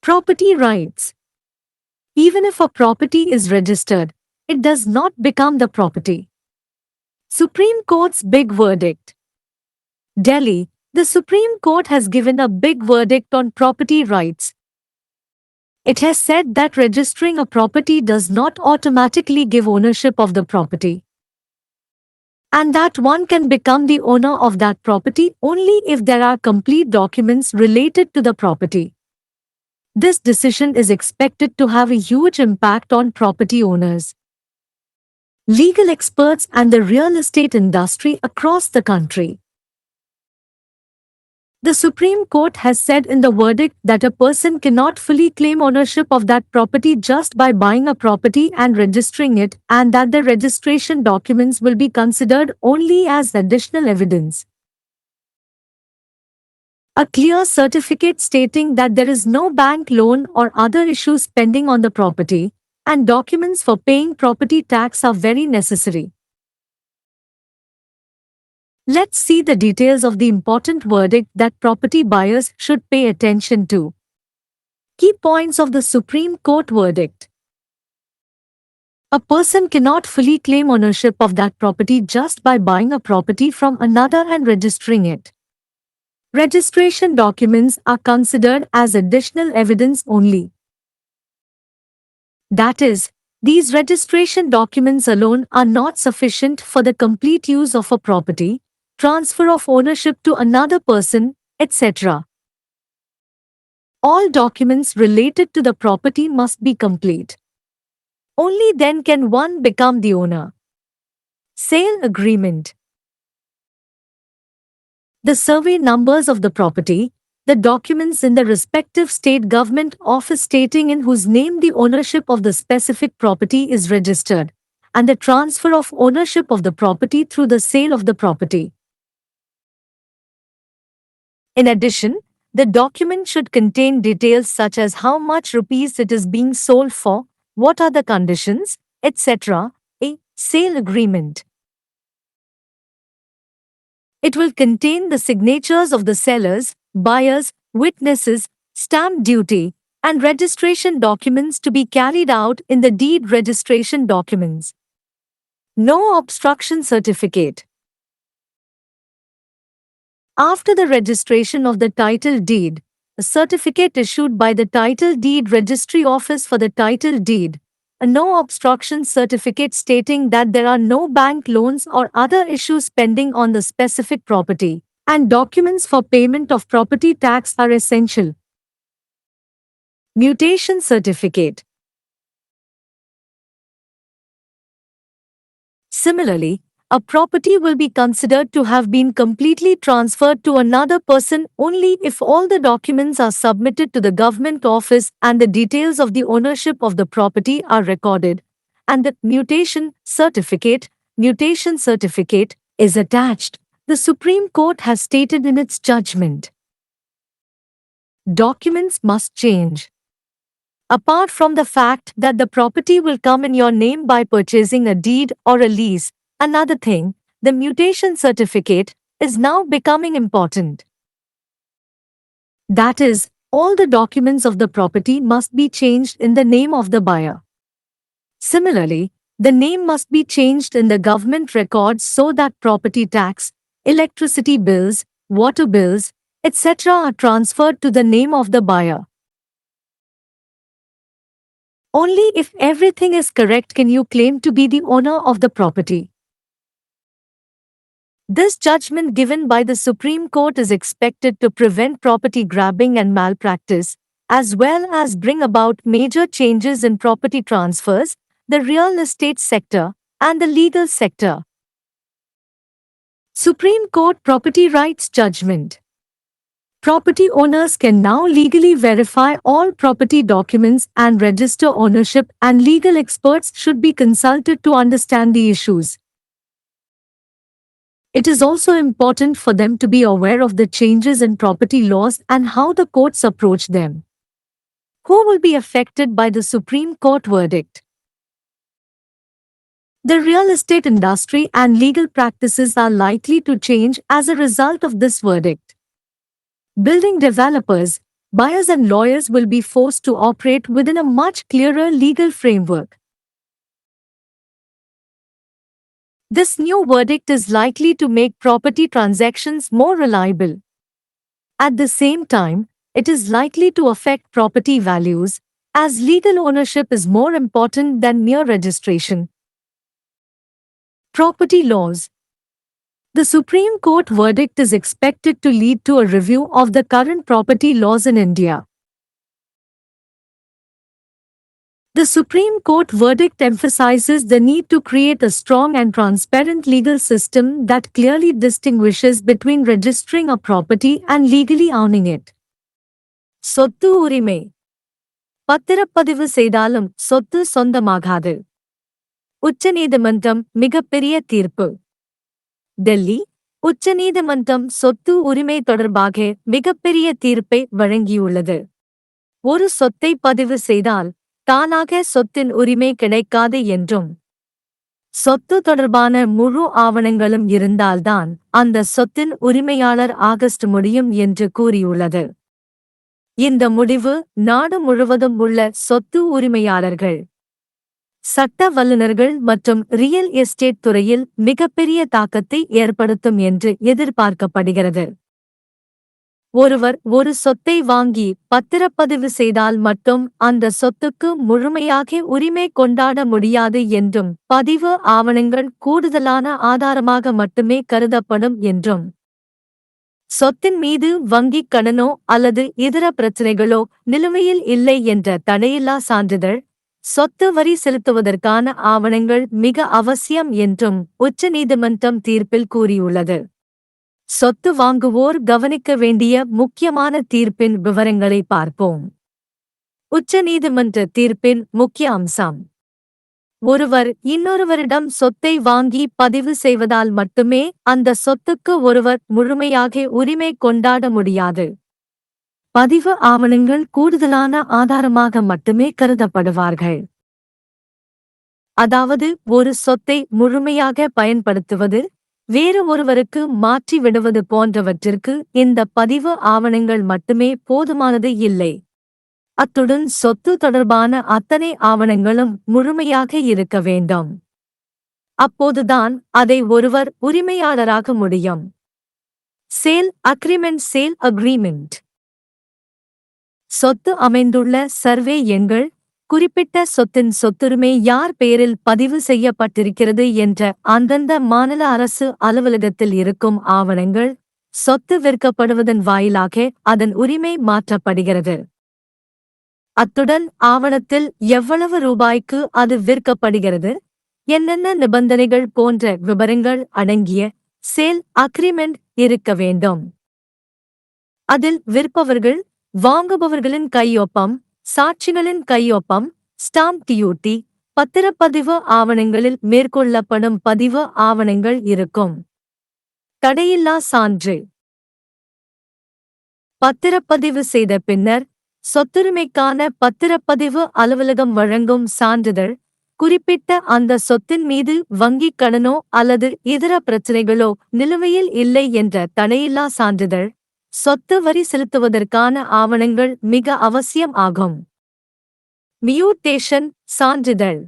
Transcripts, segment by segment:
Property rights. Even if a property is registered, it does not become the property. Supreme Court's big verdict. Delhi, the Supreme Court has given a big verdict on property rights. It has said that registering a property does not automatically give ownership of the property, and that one can become the owner of that property only if there are complete documents related to the property. This decision is expected to have a huge impact on property owners, legal experts, and the real estate industry across the country. The Supreme Court has said in the verdict that a person cannot fully claim ownership of that property just by buying a property and registering it, and that the registration documents will be considered only as additional evidence. A clear certificate stating that there is no bank loan or other issues pending on the property, and documents for paying property tax are very necessary. Let's see the details of the important verdict that property buyers should pay attention to. Key points of the Supreme Court verdict. A person cannot fully claim ownership of that property just by buying a property from another and registering it. Registration documents are considered as additional evidence only. That is, these registration documents alone are not sufficient for the complete use of a property, transfer of ownership to another person, etc. All documents related to the property must be complete. Only then can one become the owner. Sale agreement. The survey numbers of the property, the documents in the respective state government office stating in whose name the ownership of the specific property is registered, and the transfer of ownership of the property through the sale of the property. In addition, the document should contain details such as how much rupees it is being sold for, what are the conditions, etc. A sale agreement. It will contain the signatures of the sellers, buyers, witnesses, stamp duty, and registration documents to be carried out in the deed registration documents. No obstruction certificate. After the registration of the title deed, a certificate issued by the Title Deed Registry Office for the title deed, a no obstruction certificate stating that there are no bank loans or other issues pending on the specific property, and documents for payment of property tax are essential. Mutation certificate. Similarly, a property will be considered to have been completely transferred to another person only if all the documents are submitted to the government office and the details of the ownership of the property are recorded, and the mutation certificate is attached, the Supreme Court has stated in its judgment. Documents must change. Apart from the fact that the property will come in your name by purchasing a deed or a lease, another thing, the mutation certificate, is now becoming important. That is, all the documents of the property must be changed in the name of the buyer. Similarly, the name must be changed in the government records so that property tax, electricity bills, water bills, etc. are transferred to the name of the buyer. Only if everything is correct can you claim to be the owner of the property. This judgment given by the Supreme Court is expected to prevent property grabbing and malpractice, as well as bring about major changes in property transfers, the real estate sector, and the legal sector. Supreme Court Property Rights Judgment. Property owners can now legally verify all property documents and register ownership, and legal experts should be consulted to understand the issues. It is also important for them to be aware of the changes in property laws and how the courts approach them. Who will be affected by the Supreme Court verdict? The real estate industry and legal practices are likely to change as a result of this verdict. Building developers, Buyers and lawyers will be forced to operate within a much clearer legal framework. This new verdict is likely to make property transactions more reliable. At the same time, it is likely to affect property values, as legal ownership is more important than mere registration. Property laws. The Supreme Court verdict is expected to lead to a review of the current property laws in India. The Supreme Court verdict emphasizes the need to create a strong and transparent legal system that clearly distinguishes between registering a property and legally owning it. சொத்து உரிமை. பத்திரப்பதிவு செய்தாலும் சொத்து சொந்தமாகாது. உச்சநீதிமன்றம் மிகப்பெரிய தீர்ப்பு. டெல்லி உச்சநீதிமன்றம் சொத்து உரிமை தொடர்பாக மிகப்பெரிய தீர்ப்பை வழங்கியுள்ளது. ஒரு சொத்தை பதிவு செய்தால் தானாக சொத்தின் உரிமை கிடைக்காது என்றும், சொத்து தொடர்பான முழு ஆவணங்களும் இருந்தால்தான் அந்த சொத்தின் உரிமையாளர் ஆகஸ்ட் முடியும் என்று கூறியுள்ளது. இந்த முடிவு நாடு முழுவதும் உள்ள சொத்து உரிமையாளர்கள், சட்ட வல்லுநர்கள் மற்றும் ரியல் எஸ்டேட் துறையில் மிகப்பெரிய தாக்கத்தை ஏற்படுத்தும் என்று எதிர்பார்க்கப்படுகிறது. ஒருவர் ஒரு சொத்தை வாங்கி பத்திரப்பதிவு செய்தால் மட்டும் அந்த சொத்துக்கு முழுமையாக உரிமை கொண்டாட முடியாது என்றும், பதிவு ஆவணங்கள் கூடுதலான ஆதாரமாக மட்டுமே கருதப்படும் என்றும், சொத்தின் மீது வங்கிக் கடனோ அல்லது இதர பிரச்சினைகளோ நிலுவையில் இல்லை என்ற தடையில்லா சான்றிதழ், சொத்து வரி செலுத்துவதற்கான ஆவணங்கள் மிக அவசியம் என்றும் உச்சநீதிமன்றம் தீர்ப்பில் கூறியுள்ளது. சொத்து வாங்குவோர் கவனிக்க வேண்டிய முக்கியமான தீர்ப்பின் விவரங்களை பார்ப்போம். உச்சநீதிமன்ற தீர்ப்பின் முக்கிய அம்சம். ஒருவர் இன்னொருவரிடம் சொத்தை வாங்கி பதிவு செய்வதால் மட்டுமே அந்த சொத்துக்கு ஒருவர் முழுமையாக உரிமை கொண்டாட முடியாது. பதிவு ஆவணங்கள் கூடுதலான ஆதாரமாக மட்டுமே கருதப்படுவார்கள். அதாவது ஒரு சொத்தை முழுமையாக பயன்படுத்துவது, வேறு ஒருவருக்கு மாற்றி விடுவது போன்றவற்றிற்கு இந்த பதிவு ஆவணங்கள் மட்டுமே போதுமானது இல்லை. அத்துடன் சொத்து தொடர்பான அத்தனை ஆவணங்களும் முழுமையாக இருக்க வேண்டும். அப்போதுதான் அதை ஒருவர் உரிமையாளராக முடியும். Sale agreement. சொத்து அமைந்துள்ள சர்வே எண்கள், குறிப்பிட்ட சொத்தின் சொத்துரிமை யார் பெயரில் பதிவு செய்யப்பட்டிருக்கிறது என்ற அந்தந்த மாநில அரசு அலுவலகத்தில் இருக்கும் ஆவணங்கள், சொத்து விற்கப்படுவதன் வாயிலாக அதன் உரிமை மாற்றப்படுகிறது. அத்துடன் ஆவணத்தில் எவ்வளவு ரூபாய்க்கு அது விற்கப்படுகிறது, என்னென்ன நிபந்தனைகள் போன்ற விபரங்கள் அடங்கிய சேல் அக்ரிமெண்ட் இருக்க வேண்டும். அதில் விற்பவர்கள், வாங்குபவர்களின் கையொப்பம், சாட்சிகளின் கையொப்பம், ஸ்டாம்ப் டியூட்டி, பத்திரப்பதிவு ஆவணங்களில் மேற்கொள்ளப்படும் பதிவு ஆவணங்கள் இருக்கும். தடையில்லா சான்று. பத்திரப்பதிவு செய்த பின்னர் சொத்துரிமைக்கான பத்திரப்பதிவு அலுவலகம் வழங்கும் சான்றிதழ், குறிப்பிட்ட அந்த சொத்தின் மீது வங்கிக் கடனோ அல்லது இதர பிரச்சினைகளோ நிலுவையில் இல்லை என்ற தடையில்லா சான்றிதழ், சொத்து வரி செலுத்துவதற்கான ஆவணங்கள் மிக அவசியம் ஆகும். மியூட்டேஷன் சான்றிதழ்.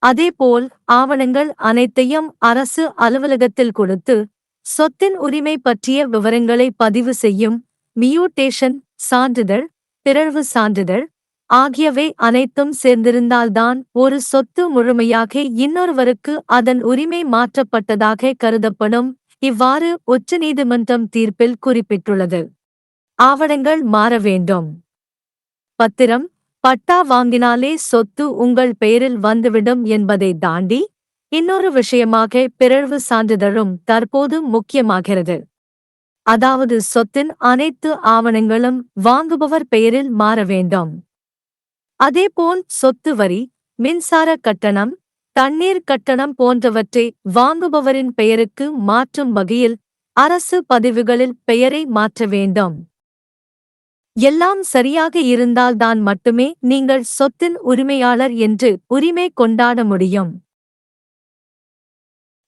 அதேபோல் ஆவணங்கள் அனைத்தையும் அரசு அலுவலகத்தில் கொடுத்து சொத்தின் உரிமை பற்றிய விவரங்களை பதிவு செய்யும் மியூட்டேஷன் சான்றிதழ், பிறழ்வு சான்றிதழ் ஆகியவை அனைத்தும் சேர்ந்திருந்தால்தான் ஒரு சொத்து முழுமையாக இன்னொருவருக்கு அதன் உரிமை மாற்றப்பட்டதாக கருதப்படும். இவ்வாறு உச்சநீதிமன்றம் தீர்ப்பில் குறிப்பிட்டுள்ளது. ஆவணங்கள் மாற வேண்டும். பத்திரம், பட்டா வாங்கினாலே சொத்து உங்கள் பெயரில் வந்துவிடும் என்பதை தாண்டி இன்னொரு விஷயமாக பிறழ்வு சான்றிதழும் தற்போது முக்கியமாகிறது. அதாவது சொத்தின் அனைத்து ஆவணங்களும் வாங்குபவர் பெயரில் மாற வேண்டும். அதேபோல் சொத்து வரி, மின்சார கட்டணம், தண்ணீர் கட்டணம் போன்றவற்றை வாங்குபவரின் பெயருக்கு மாற்றும் வகையில் அரசு பதிவுகளில் பெயரை மாற்ற வேண்டும். எல்லாம் சரியாக இருந்தால்தான் மட்டுமே நீங்கள் சொத்தின் உரிமையாளர் என்று உரிமை கொண்டாட முடியும்.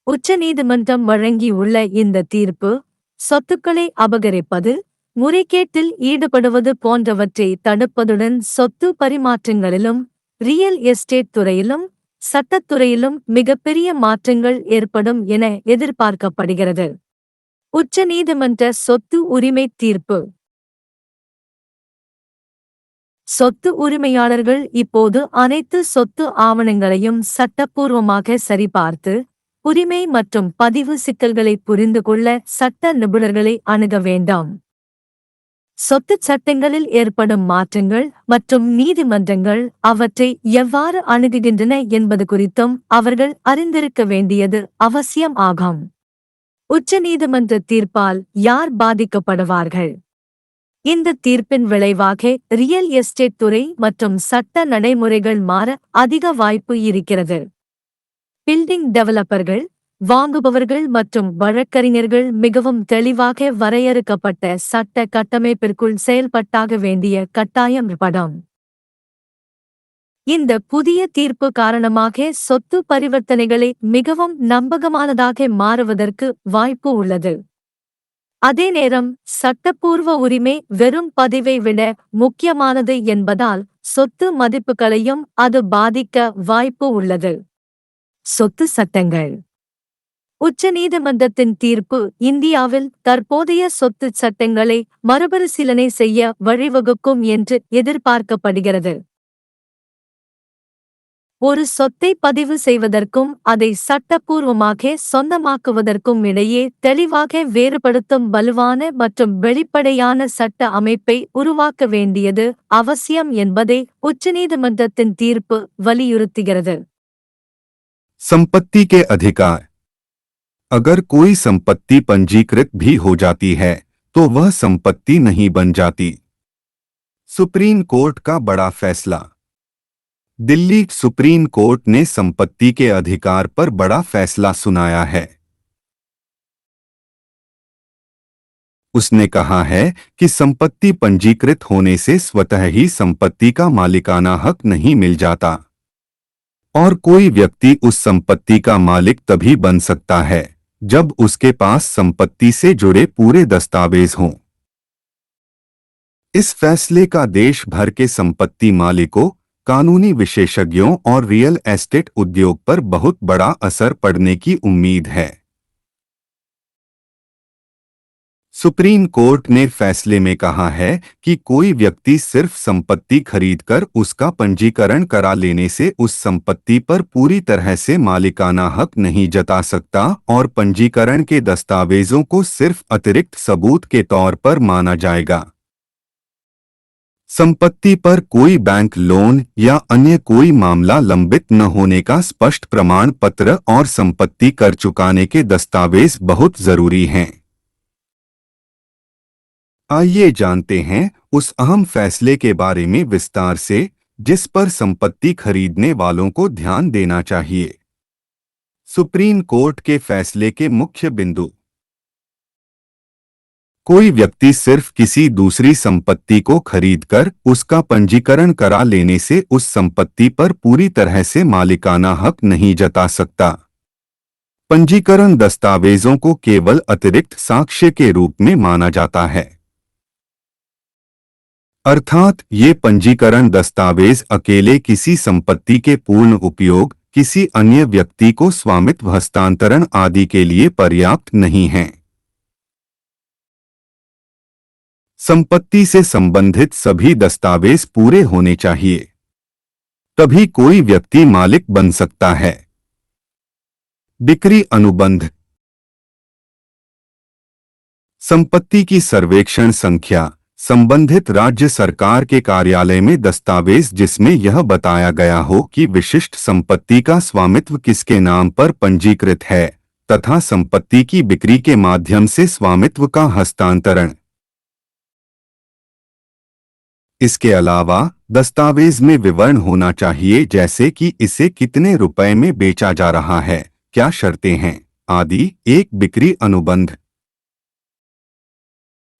உச்சநீதிமன்றம் வழங்கியுள்ள இந்த தீர்ப்பு, சொத்துக்களை அபகரிப்பது, முறைகேட்டில் ஈடுபடுவது போன்றவற்றை தடுப்பதுடன் சொத்து பரிமாற்றங்களிலும் ரியல் எஸ்டேட் துறையிலும் சட்டத்துறையிலும் மிகப்பெரிய மாற்றங்கள் ஏற்படும் என எதிர்பார்க்கப்படுகிறது. உச்சநீதிமன்ற சொத்து உரிமை தீர்ப்பு. சொத்து உரிமையாளர்கள் இப்போது அனைத்து சொத்து ஆவணங்களையும் சட்டப்பூர்வமாக சரிபார்த்து உரிமை மற்றும் பதிவு சிக்கல்களை புரிந்து கொள்ள சட்ட நிபுணர்களை அணுக வேண்டாம். சொத்துச் சட்டங்களில் ஏற்படும் மாற்றங்கள் மற்றும் நீதிமன்றங்கள் அவற்றை எவ்வாறு அணுகுகின்றன என்பது குறித்தும் அவர்கள் அறிந்திருக்க வேண்டியது அவசியம் ஆகும். உச்சநீதிமன்ற தீர்ப்பால் யார் பாதிக்கப்படுவார்கள்? இந்த தீர்ப்பின் விளைவாக ரியல் எஸ்டேட் துறை மற்றும் சட்ட நடைமுறைகள் மாற அதிக வாய்ப்பு இருக்கிறது. பில்டிங் டெவலப்பர்கள், வாங்குபவர்கள் மற்றும் வழக்கறிஞர்கள் மிகவும் தெளிவாக வரையறுக்கப்பட்ட சட்ட கட்டமைப்பிற்குள் செயல்பட்டாக வேண்டிய கட்டாயம் படும். இந்த புதிய தீர்ப்பு காரணமாக சொத்து பரிவர்த்தனைகளை மிகவும் நம்பகமானதாக மாறுவதற்கு வாய்ப்பு உள்ளது. அதே நேரம் சட்டப்பூர்வ உரிமை வெறும் பதிவை விட முக்கியமானது என்பதால் சொத்து மதிப்புகளையும் அது பாதிக்க வாய்ப்பு உள்ளது. சொத்து சட்டங்கள். உச்சநீதிமன்றத்தின் தீர்ப்பு இந்தியாவில் தற்போதைய சொத்து சட்டங்களை மறுபரிசீலனை செய்ய வழிவகுக்கும் என்று எதிர்பார்க்கப்படுகிறது. ஒரு சொத்தை பதிவு செய்வதற்கும் அதை சட்டப்பூர்வமாக சொந்தமாக்குவதற்கும் இடையே தெளிவாக வேறுபடுத்தும் வலுவான மற்றும் வெளிப்படையான சட்ட அமைப்பை உருவாக்க வேண்டியது அவசியம் என்பதை உச்சநீதிமன்றத்தின் தீர்ப்பு வலியுறுத்துகிறது. संपत्ति के अधिकार. अगर कोई संपत्ति पंजीकृत भी हो जाती है तो वह संपत्ति नहीं बन जाती. सुप्रीम कोर्ट का बड़ा फैसला. दिल्ली सुप्रीम कोर्ट ने संपत्ति के अधिकार पर बड़ा फैसला सुनाया है. उसने कहा है कि संपत्ति पंजीकृत होने से स्वतः ही संपत्ति का मालिकाना हक नहीं मिल जाता और कोई व्यक्ति उस संपत्ति का मालिक तभी बन सकता है जब उसके पास संपत्ति से जुड़े पूरे दस्तावेज हों. इस फैसले का देश भर के संपत्ति मालिकों, कानूनी विशेषज्ञों और रियल एस्टेट उद्योग पर बहुत बड़ा असर पड़ने की उम्मीद है. सुप्रीम कोर्ट ने फैसले में कहा है कि कोई व्यक्ति सिर्फ संपत्ति खरीदकर उसका पंजीकरण करा लेने से उस संपत्ति पर पूरी तरह से मालिकाना हक नहीं जता सकता और पंजीकरण के दस्तावेजों को सिर्फ अतिरिक्त सबूत के तौर पर माना जाएगा. संपत्ति पर कोई बैंक लोन या अन्य कोई मामला लंबित न होने का स्पष्ट प्रमाण पत्र और संपत्ति कर चुकाने के दस्तावेज बहुत जरूरी हैं. आइए जानते हैं उस अहम फैसले के बारे में विस्तार से जिस पर संपत्ति खरीदने वालों को ध्यान देना चाहिए. सुप्रीम कोर्ट के फैसले के मुख्य बिंदु. कोई व्यक्ति सिर्फ किसी दूसरी संपत्ति को खरीदकर उसका पंजीकरण करा लेने से उस संपत्ति पर पूरी तरह से मालिकाना हक नहीं जता सकता. पंजीकरण दस्तावेजों को केवल अतिरिक्त साक्ष्य के रूप में माना जाता है. अर्थात ये पंजीकरण दस्तावेज अकेले किसी संपत्ति के पूर्ण उपयोग, किसी अन्य व्यक्ति को स्वामित्व हस्तांतरण आदि के लिए पर्याप्त नहीं हैं. संपत्ति से संबंधित सभी दस्तावेज पूरे होने चाहिए, तभी कोई व्यक्ति मालिक बन सकता है. बिक्री अनुबंध. संपत्ति की सर्वेक्षण संख्या संबंधित राज्य सरकार के कार्यालय में दस्तावेज जिसमें यह बताया गया हो कि विशिष्ट संपत्ति का स्वामित्व किसके नाम पर पंजीकृत है तथा संपत्ति की बिक्री के माध्यम से स्वामित्व का हस्तांतरण. इसके अलावा दस्तावेज में विवरण होना चाहिए जैसे कि इसे कितने रुपए में बेचा जा रहा है, क्या शर्तें हैं आदि. एक बिक्री अनुबंध.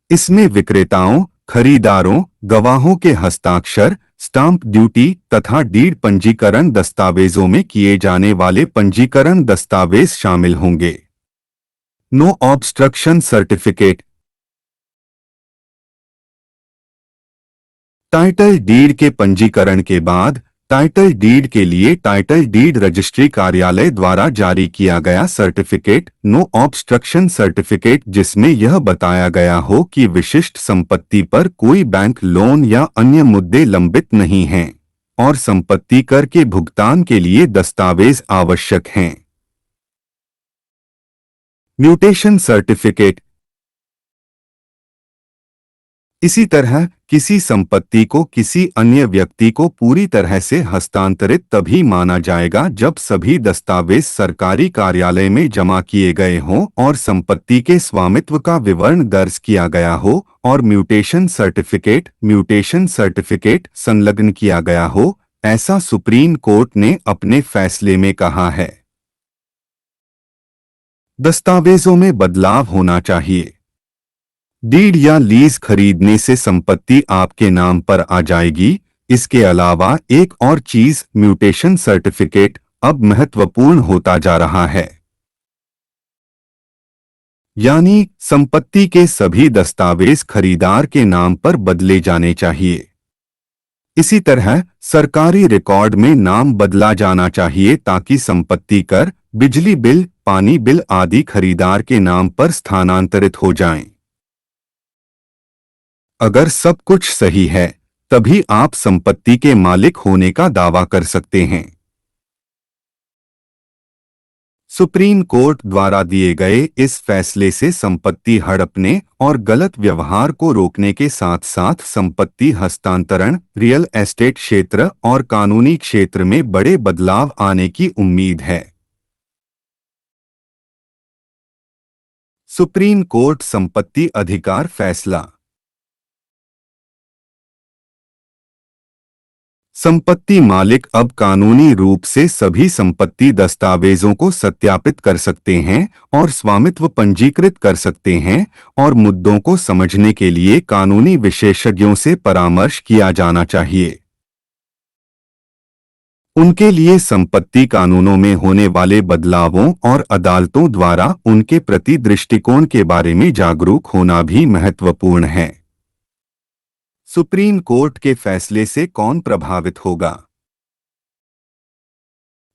इसमें विक्रेताओं, खरीदारों, गवाहों के हस्ताक्षर, स्टाम्प ड्यूटी तथा डीड पंजीकरण दस्तावेजों में किए जाने वाले पंजीकरण दस्तावेज शामिल होंगे. No obstruction certificate. Title deed के पंजीकरण के बाद टाइटल डीड के लिए टाइटल डीड रजिस्ट्री कार्यालय द्वारा जारी किया गया सर्टिफिकेट, नो ऑब्स्ट्रक्शन सर्टिफिकेट, जिसमें यह बताया गया हो कि विशिष्ट संपत्ति पर कोई बैंक लोन या अन्य मुद्दे लंबित नहीं हैं और संपत्ति कर के भुगतान के लिए दस्तावेज आवश्यक हैं। Mutation certificate. इसी तरह किसी संपत्ति को किसी अन्य व्यक्ति को पूरी तरह से हस्तांतरित तभी माना जाएगा जब सभी दस्तावेज सरकारी कार्यालय में जमा किए गए हों और संपत्ति के स्वामित्व का विवरण दर्ज किया गया हो और म्यूटेशन सर्टिफिकेट संलग्न किया गया हो, ऐसा सुप्रीम कोर्ट ने अपने फैसले में कहा है। दस्तावेजों में बदलाव होना चाहिए। डीड या लीज खरीदने से संपत्ति आपके नाम पर आ जाएगी। इसके अलावा एक और चीज, म्यूटेशन सर्टिफिकेट अब महत्वपूर्ण होता जा रहा है, यानी संपत्ति के सभी दस्तावेज खरीदार के नाम पर बदले जाने चाहिए। इसी तरह सरकारी रिकॉर्ड में नाम बदला जाना चाहिए ताकि संपत्ति कर, बिजली बिल, पानी बिल आदि खरीदार के नाम पर स्थानांतरित हो जाएं। अगर सब कुछ सही है तभी आप संपत्ति के मालिक होने का दावा कर सकते हैं। सुप्रीम कोर्ट द्वारा दिए गए इस फैसले से संपत्ति हड़पने और गलत व्यवहार को रोकने के साथ साथ संपत्ति हस्तांतरण, रियल एस्टेट क्षेत्र और कानूनी क्षेत्र में बड़े बदलाव आने की उम्मीद है। सुप्रीम कोर्ट संपत्ति अधिकार फैसला। संपत्ति मालिक अब कानूनी रूप से सभी संपत्ति दस्तावेजों को सत्यापित कर सकते हैं और स्वामित्व पंजीकृत कर सकते हैं और मुद्दों को समझने के लिए कानूनी विशेषज्ञों से परामर्श किया जाना चाहिए। उनके लिए संपत्ति कानूनों में होने वाले बदलावों और अदालतों द्वारा उनके प्रति दृष्टिकोण के बारे में जागरूक होना भी महत्वपूर्ण है। सुप्रीम कोर्ट के फैसले से कौन प्रभावित होगा?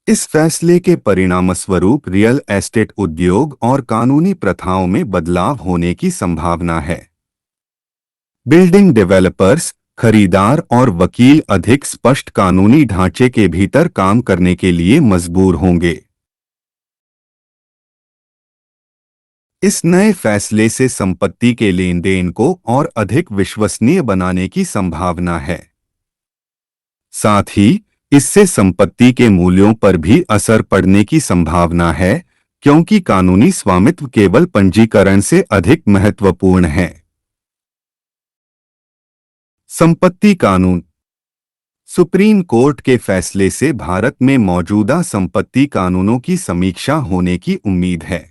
इस फैसले के परिणामस्वरूप रियल एस्टेट उद्योग और कानूनी प्रथाओं में बदलाव होने की संभावना है। बिल्डिंग डेवलपर्स, खरीदार और वकील अधिक स्पष्ट कानूनी ढांचे के भीतर काम करने के लिए मजबूर होंगे। इस नए फैसले से संपत्ति के लेन देन को और अधिक विश्वसनीय बनाने की संभावना है। साथ ही इससे संपत्ति के मूल्यों पर भी असर पड़ने की संभावना है, क्योंकि कानूनी स्वामित्व केवल पंजीकरण से अधिक महत्वपूर्ण है। संपत्ति कानून। सुप्रीम कोर्ट के फैसले से भारत में मौजूदा संपत्ति कानूनों की समीक्षा होने की उम्मीद है।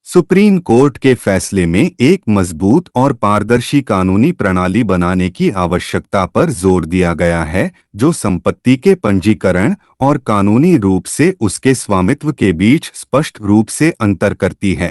सुप्रीम कोर्ट के फैसले में एक मजबूत और पारदर्शी कानूनी प्रणाली बनाने की आवश्यकता पर जोर दिया गया है, जो संपत्ति के पंजीकरण और कानूनी रूप से उसके स्वामित्व के बीच स्पष्ट रूप से अंतर करती है।